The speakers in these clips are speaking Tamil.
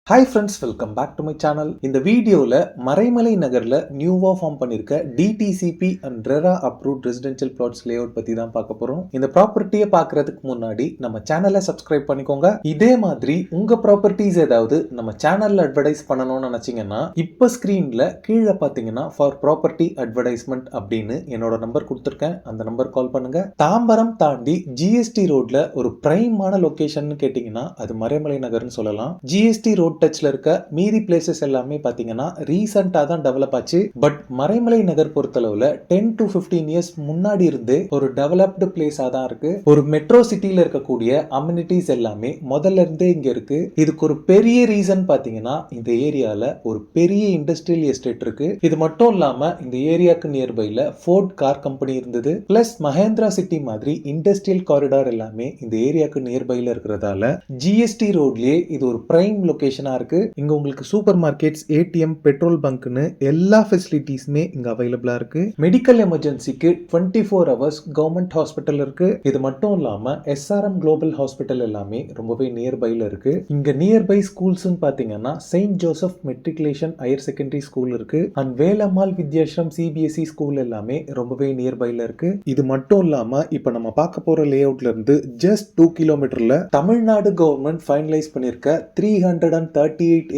Hi friends, welcome back to my channel. இந்த வீடியோவில் மறைமலை நகரில் நியூவாக ஃபார்ம் பண்ணியிருக்க DTCP and RERA approved residential plots layout பற்றி தான் பார்க்க போகிறோம். இந்த ப்ராப்பர்ட்டியை பார்க்கறதுக்கு முன்னாடி நம்ம சேனலை சப்ஸ்கிரைப் பண்ணிக்கோங்க. இதே மாதிரி உங்கள் ப்ராப்பர்ட்டிஸ் ஏதாவது நம்ம சேனலில் அட்வர்டைஸ் பண்ணணும்னு நினச்சிங்கன்னா இப்போ ஸ்க்ரீனில் கீழே பார்த்தீங்கன்னா ஃபார் ப்ராப்பர்ட்டி அட்வர்டைஸ்மெண்ட் அப்படின்னு என்னோட நம்பர் கொடுத்துருக்கேன். அந்த நம்பர் கால் பண்ணுங்க. தாம்பரம் தாண்டி ஜிஎஸ்டி ரோட்ல ஒரு பிரைமான லொகேஷன் கேட்டிங்கன்னா அது மறைமலை நகர்னு சொல்லலாம். ஜிஎஸ்டி ரோட் டச்ல இருக்க மீதி பிளேசஸ் எல்லாமே பாத்தீங்கன்னா ரீசெண்டா தான் டெவலப் ஆச்சு. பட் மறைமலை நகர் பொறுத்தளவுல 10 to 15 இயர்ஸ் முன்னாடி இருந்து ஒரு டெவலப்டு பிளேஸா தான் இருக்கு. ஒரு மெட்ரோ சிட்டில இருக்கக்கூடிய அம்யூனிட்டிஸ் எல்லாமே முதல்ல இருந்தே இங்க இருக்கு. இதுக்கு ஒரு பெரிய ரீசன் பாத்தீங்கன்னா இந்த ஏரியால ஒரு பெரிய இண்டஸ்ட்ரியல் எஸ்டேட் இருக்கு. இது மட்டும் இல்லாம இந்த ஏரியாக்கு நியர்பைல ஃபோர்ட் கார் கம்பெனி இருந்தது. பிளஸ் மஹேந்திரா சிட்டி மாதிரி இண்டஸ்ட்ரியல் காரிடார் எல்லாமே இந்த ஏரியாக்கு நியர்பைல இருக்கிறதால ஜிஎஸ்டி ரோட்லயே இது ஒரு பிரைம் லொகேஷன் இருக்கு. இங்க உங்களுக்கு சூப்பர் மார்க்கெட்ஸ், ஏடிஎம், பெட்ரோல் பங்க்னு எல்லா ஃபெசிலிட்டிஸுமே இங்க அவைலபிளா இருக்கு. மெடிக்கல் எமர்ஜென்சிக்கு 24 ஹவர்ஸ் கவர்மெண்ட் ஹாஸ்பிட்டல் இருக்கு. இது மட்டும் இல்லாம எஸ்ஆர்எம் குளோபல் ஹாஸ்பிட்டல் எல்லாமே ரொம்பவே நியர்பைல இருக்கு. இங்க நியர்பை ஸ்கூல்ஸ் பாத்தீங்கன்னா Saint Joseph matriculation higher secondary school இருக்கு and Velammal Vidyashram CBSE school எல்லாமே ரொம்பவே நியர்பைல இருக்கு. இது மட்டும் இல்லாம இப்ப நம்ம பார்க்க போற லேஅவுட்ல இருந்து ஜஸ்ட் 2 கிலோமீட்டர்ல தமிழ்நாடு கவர்மெண்ட் ஃபைனலைஸ் பண்ணிருக்க 338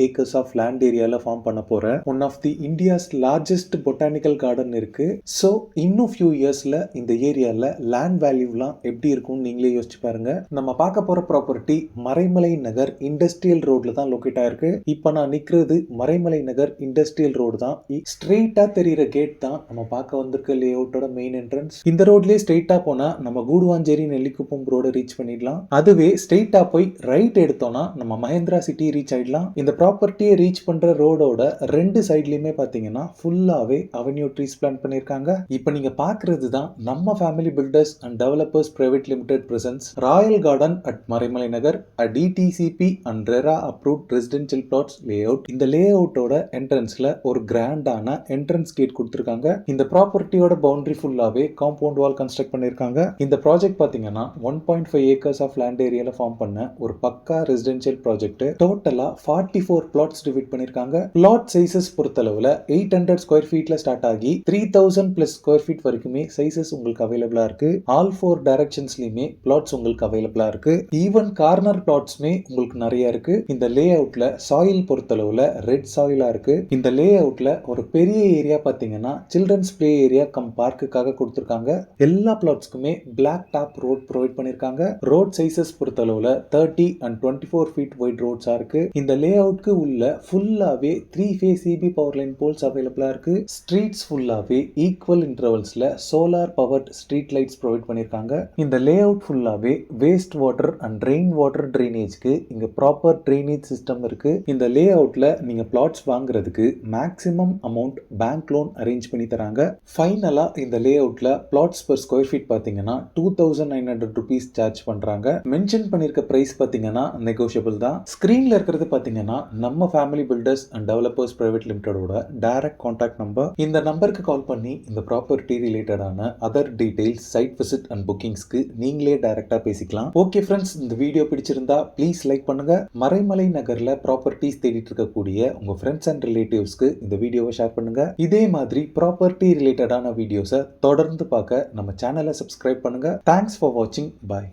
acres of land ஏரியால ஃபார்ம் பண்ண போற one of the India's largest botanical garden இருக்கு. ஸோ இன்னும் ஃபியூ இயர்ஸ்ல இந்த ஏரியால லேண்ட் வேல்யூலாம் எப்படி இருக்கும்னு நீங்களே யோசிச்சு பாருங்க. நம்ம பார்க்க போற ப்ராப்பர்ட்டி மறைமலை நகர் இண்டஸ்ட்ரியல் ரோட்ல தான் லொகேட் ஆயிருக்கு. இப்போ நான் நிக்கிறது மறைமலை நகர் இண்டஸ்ட்ரியல் ரோடு தான். ஸ்ட்ரெயிட்டா தெரியுற கேட் தான் நம்ம பார்க்க வந்திருக்க லேஅவுட்டோட மெயின் என்ட்ரன்ஸ். இந்த ரோட்லயே ஸ்ட்ரெயிட்டா போனா நம்ம கூடுவாஞ்சேரி நெல்லிக்குப்பம் ரோட ரீச் பண்ணிடலாம். அதுவே ஸ்ட்ரெயிட்டா போய் ரைட் எடுத்தோம்னா நம்ம மஹேந்திரா சிட்டி ரீச் ஆயிடலாம். இந்த ப்ராப்பர்ட்டியை ரீச் பண்ற ரோடோட ரெண்டு சைட்லயுமே பாத்தீங்கன்னா ஃபுல்லாவே அவென்யூ ட்ரீஸ் பிளான் பண்ணிருக்காங்க. இப்போ நீங்க பாக்குறது தான் நம்ம family filters and developers Private Limited Presence Royal Garden at Maraimalai Nagar DTCP and RERA approved residential plots layout. இந்த லேஅவுட்டோட என்ட்ரன்ஸ்ல ஒரு கிராண்டான என்ட்ரன்ஸ் கேட் கொடுத்திருக்காங்க. இந்த ப்ராப்பர்ட்டியோட பவுண்டரி ஃபுல்லாவே காம்பவுண்ட் வால் கன்ஸ்ட்ரக்ட் பண்ணிருக்காங்க. இந்த ப்ராஜெக்ட் பாத்தீங்கன்னா 1.5 acres ஆஃப் லேண்ட் ஏரியால ஃபார்ம் பண்ண ஒரு பக்கா ரெசிடென்ஷியல் ப்ராஜெக்ட். டோட்டலா 44 plots டிவைட் பண்ணிருக்காங்க. பிளாட் சைஸஸ் பொறுத்தளவுல 800 ஸ்கொயர் ஃபீட்ல ஸ்டார்ட் ஆகி 3000 பிளஸ் ஸ்கொயர் ஃபீட் வரைக்குமே சைஸஸ் உங்களுக்கு அவைலபிளா இருக்கு. ஆல் 4 டைரக்ஷன்ஸ்லயுமே பிளாட்ஸ் உங்களுக்கு அவைலபிளா இருக்கு. ஈவன் கார்னர் பிளாட்ஸ்மே உங்களுக்கு நிறைய இருக்கு. இந்த லே அவுட்ல சாயில் பொறுத்தளவுல ரெட் சாயிலா இருக்கு. இந்த லே அவுட்ல ஒரு பெரிய ஏரியா பாத்தீங்கன்னா சில்ட்ரன்ஸ் பிளே ஏரியா கம் பார்க்குக்காக கொடுத்திருக்காங்க. எல்லா பிளாட்ஸ்க்குமே பிளாக் டாப் ரோட் ப்ரொவைட் பண்ணிருக்காங்க. ரோட் சைஸஸ் பொறுத்தளவுல 30 and 24 feet வைட் ரோட்ஸா இருக்கு. இந்த லே அவுட்க்கு உள்ள ஃபுல்லாவே 3 phase CB power line poles அவைலபிளா இருக்கு. ஸ்ட்ரீட்ஸ் ஃபுல்லாவே ஈக்குவல் இன்டர்வல்ஸ்ல solar powered street lights provide பண்ணிருக்காங்க. இந்த லே அவுட் ஃபுல்லாவே waste water and rain water ட்ரைனேஜ்க்கு இங்க ப்ராப்பர் ட்ரைனேஜ் சிஸ்டம் இருக்கு. இந்த லே அவுட்ல நீங்க பிளாட்ஸ் வாங்குறதுக்கு maximum amount bank loan arrange பண்ணி தராங்க. ஃபைனலா இந்த லே அவுட்ல பிளாட்ஸ் per ஸ்கொயர் ஃபீட் பாத்தீங்கன்னா 2900 rupees சார்ஜ் பண்றாங்க. மென்ஷன் பண்ணிருக்க பிரைஸ் பாத்தீங்கன்னா நெகோஷியபிள் தான். ஸ்கிரீன்ல இருக்கிறது பாத்தீங்கன்னா நம்ம family filters and developers private லிமிடெடோட டைரக்ட் கான்டாக்ட் நம்பர். இந்த நம்பருக்கு கால் பண்ணி இந்த ப்ராப்பர்ட்டி ரிலேட்டடான other details, site visit and புக்கிங்ஸ்க்கு நீங்களே டைரக்டா பேசிக்கலாம். ஓகே ஃப்ரெண்ட்ஸ், இந்த வீடியோ பிடிச்சிருந்தா ப்ளீஸ் லைக் பண்ணுங்க. மறைமலை நகர்ல ப்ராப்பர்ட்டிஸ் தேடிட்டு இருக்கக்கூடிய உங்க ஃப்ரெண்ட்ஸ் அண்ட் ரிலேட்டிவ்ஸ்க்கு இந்த வீடியோவை ஷேர் பண்ணுங்க. இதே மாதிரி ப்ராப்பர்ட்டி ரிலேட்டடான வீடியோஸை தொடர்ந்து பார்க்க நம்ம சேனலை சப்ஸ்கிரைப் பண்ணுங்க. தேங்க்ஸ் ஃபார் வாட்சிங். பாய்.